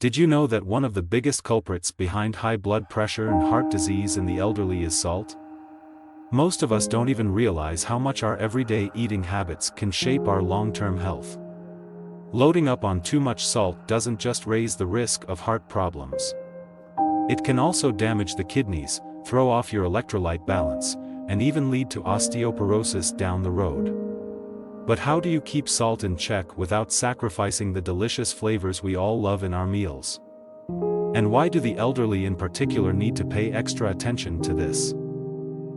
Did you know that one of the biggest culprits behind high blood pressure and heart disease in the elderly is salt? Most of us don't even realize how much our everyday eating habits can shape our long-term health. Loading up on too much salt doesn't just raise the risk of heart problems. It can also damage the kidneys, throw off your electrolyte balance, and even lead to osteoporosis down the road. But how do you keep salt in check without sacrificing the delicious flavors we all love in our meals? And why do the elderly in particular need to pay extra attention to this?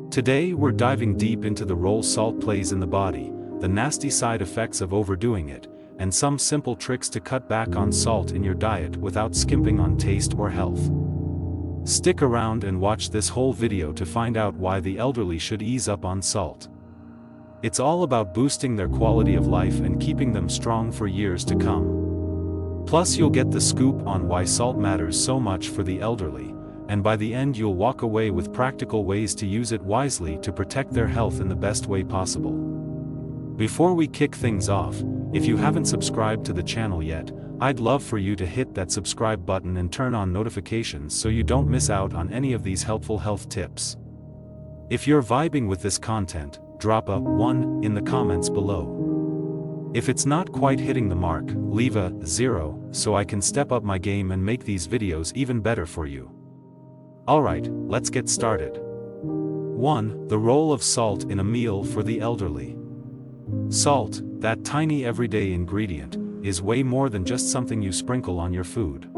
Today we're diving deep into the role salt plays in the body, the nasty side effects of overdoing it, and some simple tricks to cut back on salt in your diet without skimping on taste or health. Stick around and watch this whole video to find out why the elderly should ease up on salt. It's all about boosting their quality of life and keeping them strong for years to come. Plus you'll get the scoop on why salt matters so much for the elderly, and by the end you'll walk away with practical ways to use it wisely to protect their health in the best way possible. Before we kick things off, if you haven't subscribed to the channel yet, I'd love for you to hit that subscribe button and turn on notifications so you don't miss out on any of these helpful health tips. If you're vibing with this content, drop a 1 in the comments below. If it's not quite hitting the mark, leave a 0 so I can step up my game and make these videos even better for you. Alright, let's get started. 1. The role of salt in a meal for the elderly. Salt, that tiny everyday ingredient, is way more than just something you sprinkle on your food.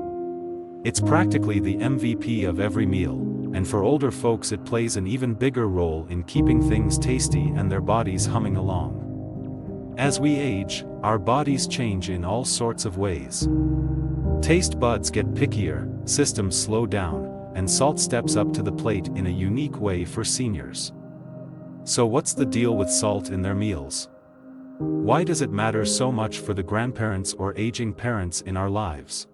It's practically the MVP of every meal, and for older folks it plays an even bigger role in keeping things tasty and their bodies humming along. As we age, our bodies change in all sorts of ways. Taste buds get pickier, systems slow down, and salt steps up to the plate in a unique way for seniors. So what's the deal with salt in their meals? Why does it matter so much for the grandparents or aging parents in our lives?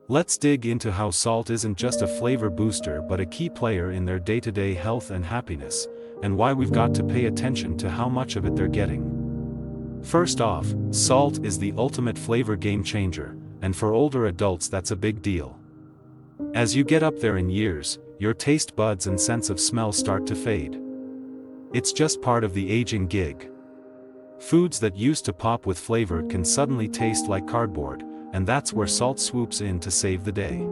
Let's dig into how salt isn't just a flavor booster but a key player in their day-to-day health and happiness, and why we've got to pay attention to how much of it they're getting. First off, salt is the ultimate flavor game changer, and for older adults that's a big deal. As you get up there in years, your taste buds and sense of smell start to fade. It's just part of the aging gig. Foods that used to pop with flavor can suddenly taste like cardboard, and that's where salt swoops in to save the day.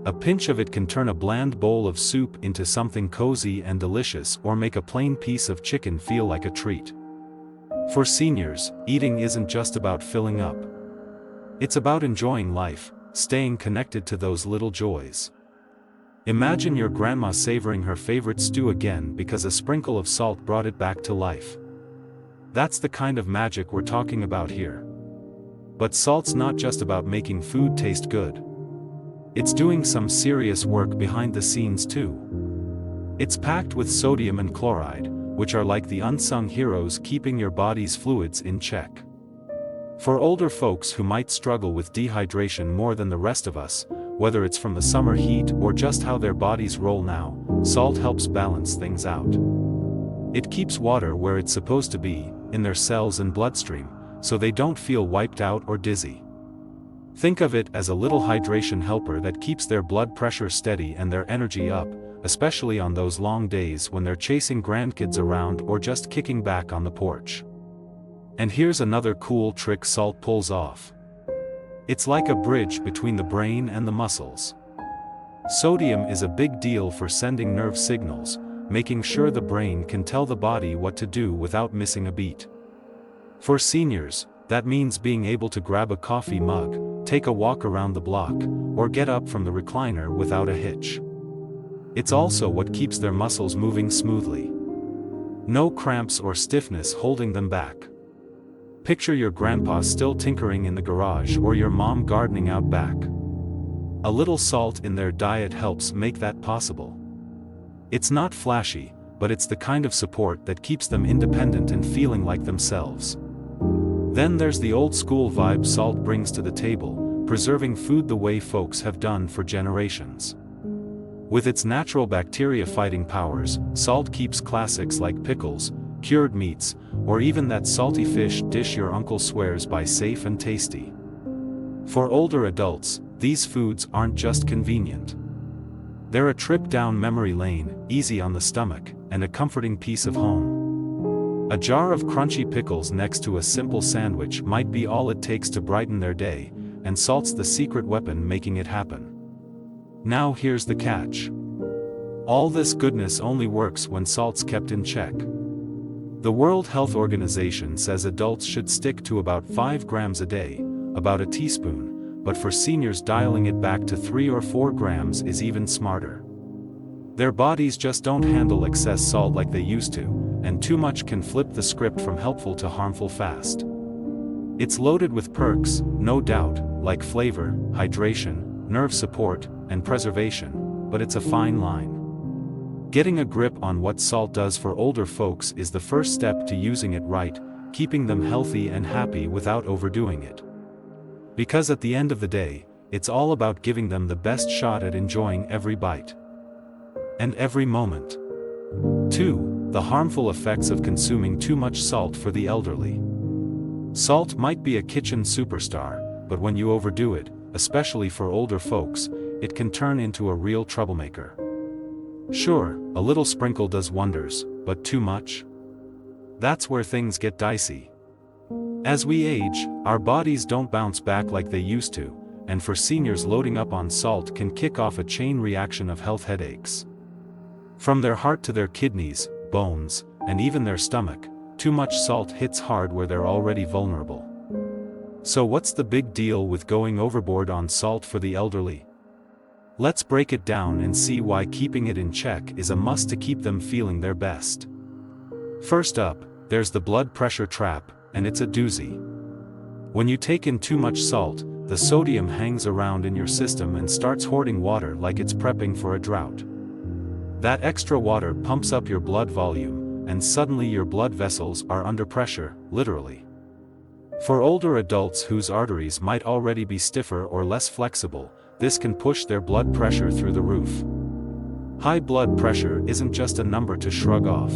A pinch of it can turn a bland bowl of soup into something cozy and delicious or make a plain piece of chicken feel like a treat. For seniors, eating isn't just about filling up. It's about enjoying life, staying connected to those little joys. Imagine your grandma savoring her favorite stew again because a sprinkle of salt brought it back to life. That's the kind of magic we're talking about here. But salt's not just about making food taste good. It's doing some serious work behind the scenes too. It's packed with sodium and chloride, which are like the unsung heroes keeping your body's fluids in check. For older folks who might struggle with dehydration more than the rest of us, whether it's from the summer heat or just how their bodies roll now, salt helps balance things out. It keeps water where it's supposed to be, in their cells and bloodstream, so they don't feel wiped out or dizzy. Think of it as a little hydration helper that keeps their blood pressure steady and their energy up, especially on those long days when they're chasing grandkids around or just kicking back on the porch. And here's another cool trick salt pulls off. It's like a bridge between the brain and the muscles. Sodium is a big deal for sending nerve signals, making sure the brain can tell the body what to do without missing a beat. For seniors, that means being able to grab a coffee mug, take a walk around the block, or get up from the recliner without a hitch. It's also what keeps their muscles moving smoothly. No cramps or stiffness holding them back. Picture your grandpa still tinkering in the garage or your mom gardening out back. A little salt in their diet helps make that possible. It's not flashy, but it's the kind of support that keeps them independent and feeling like themselves. Then there's the old school vibe salt brings to the table, preserving food the way folks have done for generations. With its natural bacteria-fighting powers, salt keeps classics like pickles, cured meats, or even that salty fish dish your uncle swears by safe and tasty. For older adults, these foods aren't just convenient. They're a trip down memory lane, easy on the stomach, and a comforting piece of home. A jar of crunchy pickles next to a simple sandwich might be all it takes to brighten their day, and salt's the secret weapon making it happen. Now here's the catch. All this goodness only works when salt's kept in check. The World Health Organization says adults should stick to about 5 grams a day, about a teaspoon, but for seniors dialing it back to 3 or 4 grams is even smarter. Their bodies just don't handle excess salt like they used to, and too much can flip the script from helpful to harmful fast. It's loaded with perks, no doubt, like flavor, hydration, nerve support, and preservation, but it's a fine line. Getting a grip on what salt does for older folks is the first step to using it right, keeping them healthy and happy without overdoing it. Because at the end of the day, it's all about giving them the best shot at enjoying every bite and every moment. 2. The harmful effects of consuming too much salt for the elderly. Salt might be a kitchen superstar, but when you overdo it, especially for older folks, it can turn into a real troublemaker. Sure, a little sprinkle does wonders, but too much? That's where things get dicey. As we age, our bodies don't bounce back like they used to, and for seniors loading up on salt can kick off a chain reaction of health headaches. From their heart to their kidneys, bones, and even their stomach, too much salt hits hard where they're already vulnerable. So what's the big deal with going overboard on salt for the elderly? Let's break it down and see why keeping it in check is a must to keep them feeling their best. First up, there's the blood pressure trap, and it's a doozy. When you take in too much salt, the sodium hangs around in your system and starts hoarding water like it's prepping for a drought. That extra water pumps up your blood volume, and suddenly your blood vessels are under pressure, literally. For older adults whose arteries might already be stiffer or less flexible, this can push their blood pressure through the roof. High blood pressure isn't just a number to shrug off.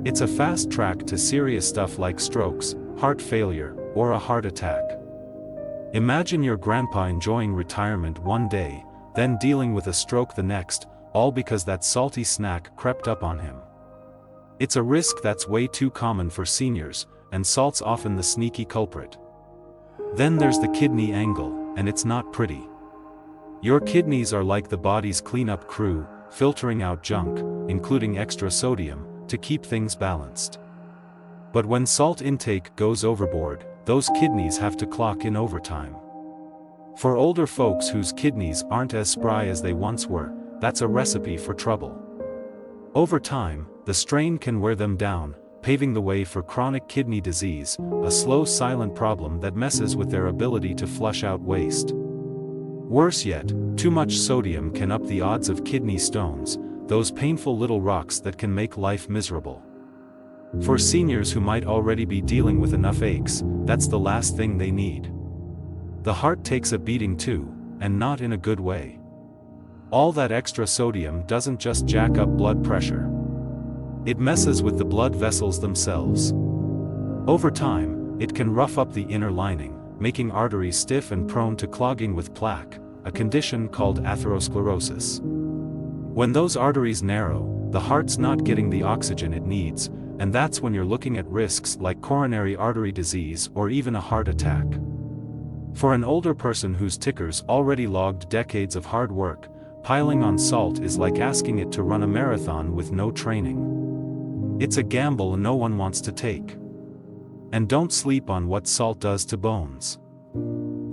It's a fast track to serious stuff like strokes, heart failure, or a heart attack. Imagine your grandpa enjoying retirement one day, then dealing with a stroke the next, all because that salty snack crept up on him. It's a risk that's way too common for seniors, and salt's often the sneaky culprit. Then there's the kidney angle, and it's not pretty. Your kidneys are like the body's cleanup crew, filtering out junk, including extra sodium, to keep things balanced. But when salt intake goes overboard, those kidneys have to clock in overtime. For older folks whose kidneys aren't as spry as they once were, that's a recipe for trouble. Over time, the strain can wear them down, paving the way for chronic kidney disease, a slow silent problem that messes with their ability to flush out waste. Worse yet, too much sodium can up the odds of kidney stones, those painful little rocks that can make life miserable. For seniors who might already be dealing with enough aches, that's the last thing they need. The heart takes a beating too, and not in a good way. All that extra sodium doesn't just jack up blood pressure. It messes with the blood vessels themselves. Over time, it can rough up the inner lining, making arteries stiff and prone to clogging with plaque, a condition called atherosclerosis. When those arteries narrow, the heart's not getting the oxygen it needs, and that's when you're looking at risks like coronary artery disease or even a heart attack. For an older person whose tickers already logged decades of hard work, piling on salt is like asking it to run a marathon with no training. It's a gamble no one wants to take. And don't sleep on what salt does to bones.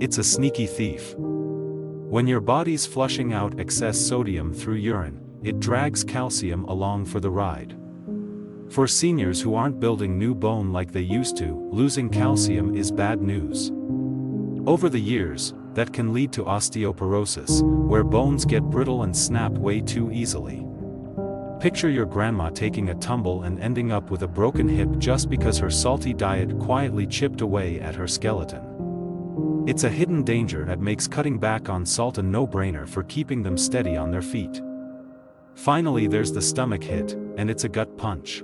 It's a sneaky thief. When your body's flushing out excess sodium through urine, it drags calcium along for the ride. For seniors who aren't building new bone like they used to, losing calcium is bad news. Over the years, that can lead to osteoporosis, where bones get brittle and snap way too easily. Picture your grandma taking a tumble and ending up with a broken hip just because her salty diet quietly chipped away at her skeleton. It's a hidden danger that makes cutting back on salt a no-brainer for keeping them steady on their feet. Finally, there's the stomach hit, and it's a gut punch.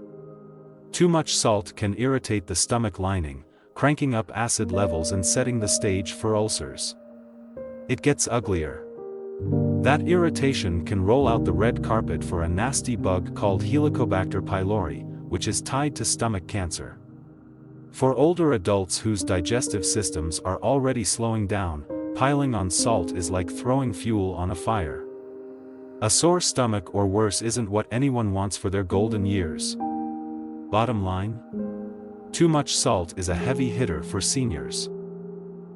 Too much salt can irritate the stomach lining, cranking up acid levels and setting the stage for ulcers. It gets uglier. That irritation can roll out the red carpet for a nasty bug called Helicobacter pylori, which is tied to stomach cancer. For older adults whose digestive systems are already slowing down, piling on salt is like throwing fuel on a fire. A sore stomach or worse isn't what anyone wants for their golden years. Bottom line? Too much salt is a heavy hitter for seniors.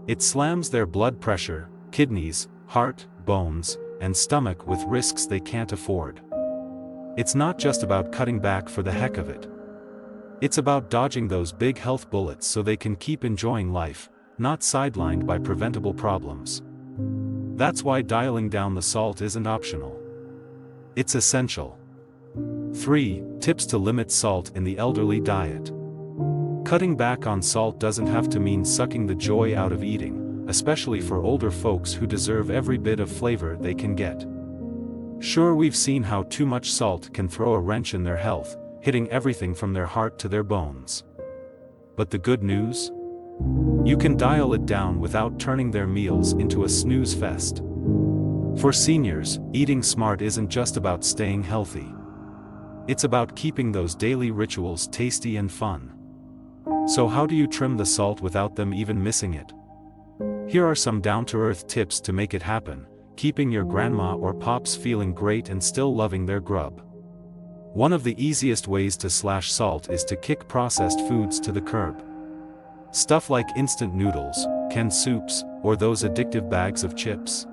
It slams their blood pressure, kidneys, heart, bones, and stomach with risks they can't afford. It's not just about cutting back for the heck of it. It's about dodging those big health bullets so they can keep enjoying life, not sidelined by preventable problems. That's why dialing down the salt isn't optional. It's essential. 3 Tips to limit salt in the elderly diet. Cutting back on salt doesn't have to mean sucking the joy out of eating, especially for older folks who deserve every bit of flavor they can get. Sure, we've seen how too much salt can throw a wrench in their health, hitting everything from their heart to their bones. But the good news? You can dial it down without turning their meals into a snooze fest. For seniors, eating smart isn't just about staying healthy. It's about keeping those daily rituals tasty and fun. So how do you trim the salt without them even missing it? Here are some down-to-earth tips to make it happen, keeping your grandma or pops feeling great and still loving their grub. One of the easiest ways to slash salt is to kick processed foods to the curb. Stuff like instant noodles, canned soups, or those addictive bags of chips.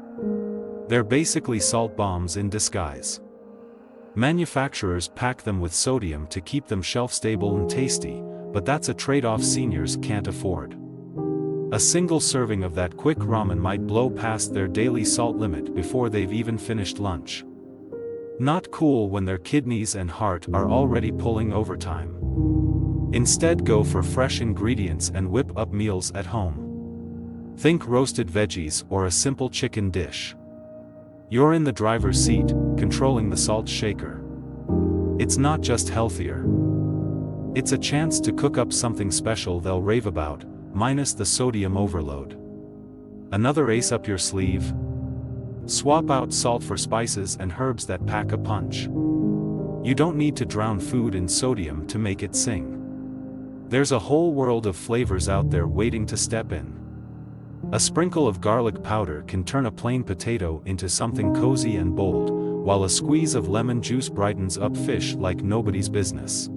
They're basically salt bombs in disguise. Manufacturers pack them with sodium to keep them shelf-stable and tasty, but that's a trade-off seniors can't afford. A single serving of that quick ramen might blow past their daily salt limit before they've even finished lunch. Not cool when their kidneys and heart are already pulling overtime. Instead, go for fresh ingredients and whip up meals at home. Think roasted veggies or a simple chicken dish. You're in the driver's seat, controlling the salt shaker. It's not just healthier. It's a chance to cook up something special they'll rave about, minus the sodium overload. Another ace up your sleeve? Swap out salt for spices and herbs that pack a punch. You don't need to drown food in sodium to make it sing. There's a whole world of flavors out there waiting to step in. A sprinkle of garlic powder can turn a plain potato into something cozy and bold, while a squeeze of lemon juice brightens up fish like nobody's business.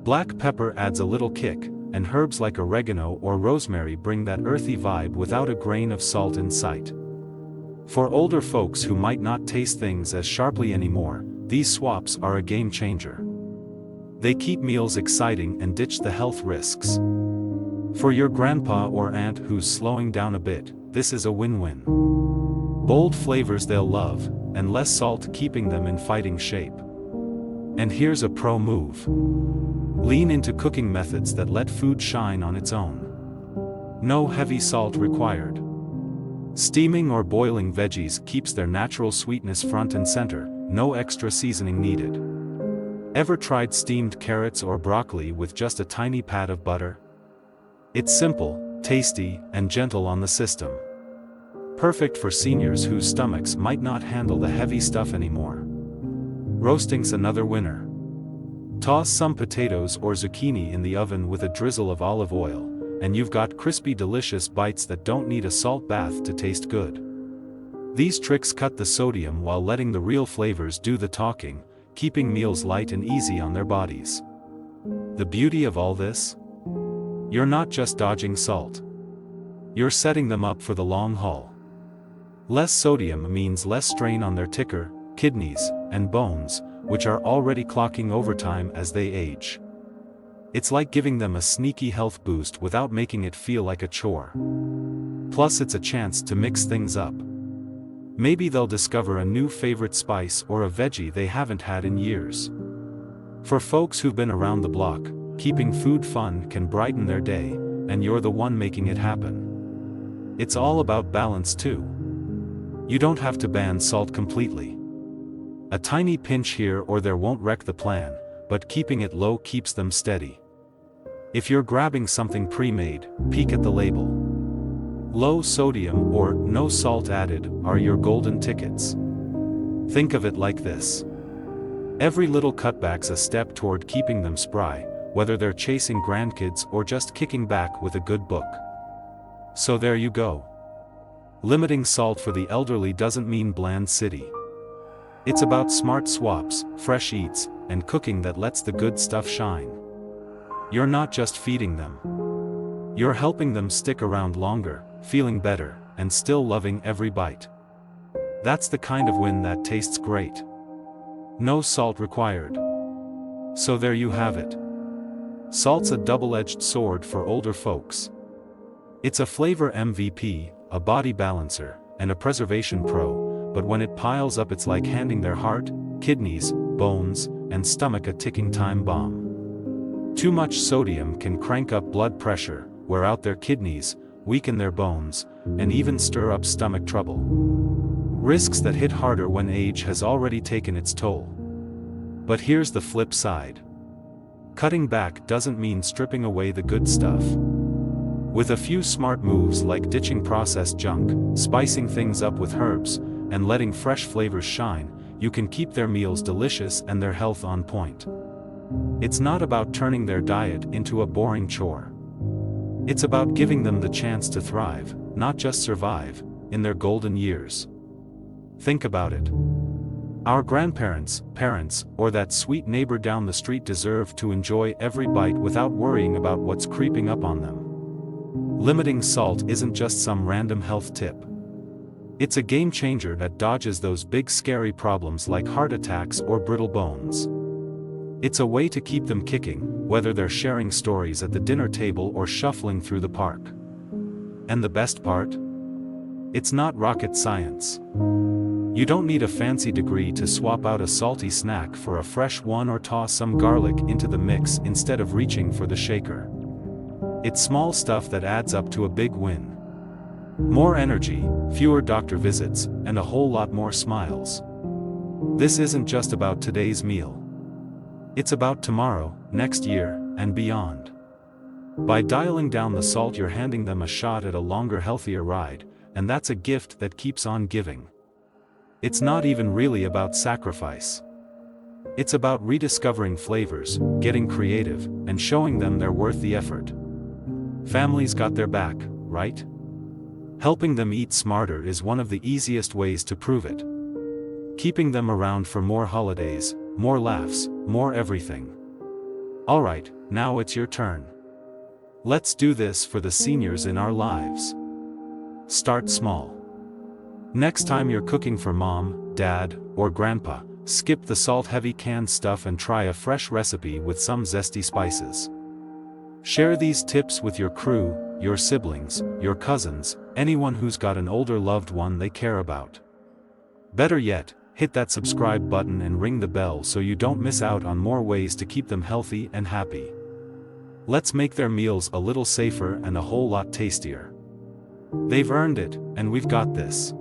Black pepper adds a little kick, and herbs like oregano or rosemary bring that earthy vibe without a grain of salt in sight. For older folks who might not taste things as sharply anymore, these swaps are a game changer. They keep meals exciting and ditch the health risks. For your grandpa or aunt who's slowing down a bit, this is a win-win. Bold flavors they'll love, and less salt keeping them in fighting shape. And here's a pro move. Lean into cooking methods that let food shine on its own. No heavy salt required. Steaming or boiling veggies keeps their natural sweetness front and center, no extra seasoning needed. Ever tried steamed carrots or broccoli with just a tiny pat of butter? It's simple, tasty, and gentle on the system. Perfect for seniors whose stomachs might not handle the heavy stuff anymore. Roasting's another winner. Toss some potatoes or zucchini in the oven with a drizzle of olive oil, and you've got crispy, delicious bites that don't need a salt bath to taste good. These tricks cut the sodium while letting the real flavors do the talking, keeping meals light and easy on their bodies. The beauty of all this? You're not just dodging salt. You're setting them up for the long haul. Less sodium means less strain on their ticker, kidneys, and bones, which are already clocking overtime as they age. It's like giving them a sneaky health boost without making it feel like a chore. Plus, it's a chance to mix things up. Maybe they'll discover a new favorite spice or a veggie they haven't had in years. For folks who've been around the block, keeping food fun can brighten their day, and you're the one making it happen. It's all about balance too. You don't have to ban salt completely. A tiny pinch here or there won't wreck the plan, but keeping it low keeps them steady. If you're grabbing something pre-made, peek at the label. Low sodium or no salt added are your golden tickets. Think of it like this. Every little cutback's a step toward keeping them spry, whether they're chasing grandkids or just kicking back with a good book. So there you go. Limiting salt for the elderly doesn't mean bland city. It's about smart swaps, fresh eats, and cooking that lets the good stuff shine. You're not just feeding them. You're helping them stick around longer, feeling better, and still loving every bite. That's the kind of win that tastes great. No salt required. So there you have it. Salt's a double-edged sword for older folks. It's a flavor MVP, a body balancer, and a preservation pro, but when it piles up it's like handing their heart, kidneys, bones, and stomach a ticking time bomb. Too much sodium can crank up blood pressure, wear out their kidneys, weaken their bones, and even stir up stomach trouble. Risks that hit harder when age has already taken its toll. But here's the flip side. Cutting back doesn't mean stripping away the good stuff. With a few smart moves like ditching processed junk, spicing things up with herbs, and letting fresh flavors shine, you can keep their meals delicious and their health on point. It's not about turning their diet into a boring chore. It's about giving them the chance to thrive, not just survive, in their golden years. Think about it. Our grandparents, parents, or that sweet neighbor down the street deserve to enjoy every bite without worrying about what's creeping up on them. Limiting salt isn't just some random health tip. It's a game changer that dodges those big scary problems like heart attacks or brittle bones. It's a way to keep them kicking, whether they're sharing stories at the dinner table or shuffling through the park. And the best part? It's not rocket science. You don't need a fancy degree to swap out a salty snack for a fresh one or toss some garlic into the mix instead of reaching for the shaker. It's small stuff that adds up to a big win. More energy, fewer doctor visits, and a whole lot more smiles. This isn't just about today's meal. It's about tomorrow, next year, and beyond. By dialing down the salt, you're handing them a shot at a longer, healthier ride, and that's a gift that keeps on giving. It's not even really about sacrifice. It's about rediscovering flavors, getting creative, and showing them they're worth the effort. Families got their back, right? Helping them eat smarter is one of the easiest ways to prove it. Keeping them around for more holidays, more laughs, more everything. Alright, now it's your turn. Let's do this for the seniors in our lives. Start small. Next time you're cooking for mom, dad, or grandpa, skip the salt-heavy canned stuff and try a fresh recipe with some zesty spices. Share these tips with your crew, your siblings, your cousins, anyone who's got an older loved one they care about. Better yet, hit that subscribe button and ring the bell so you don't miss out on more ways to keep them healthy and happy. Let's make their meals a little safer and a whole lot tastier. They've earned it, and we've got this.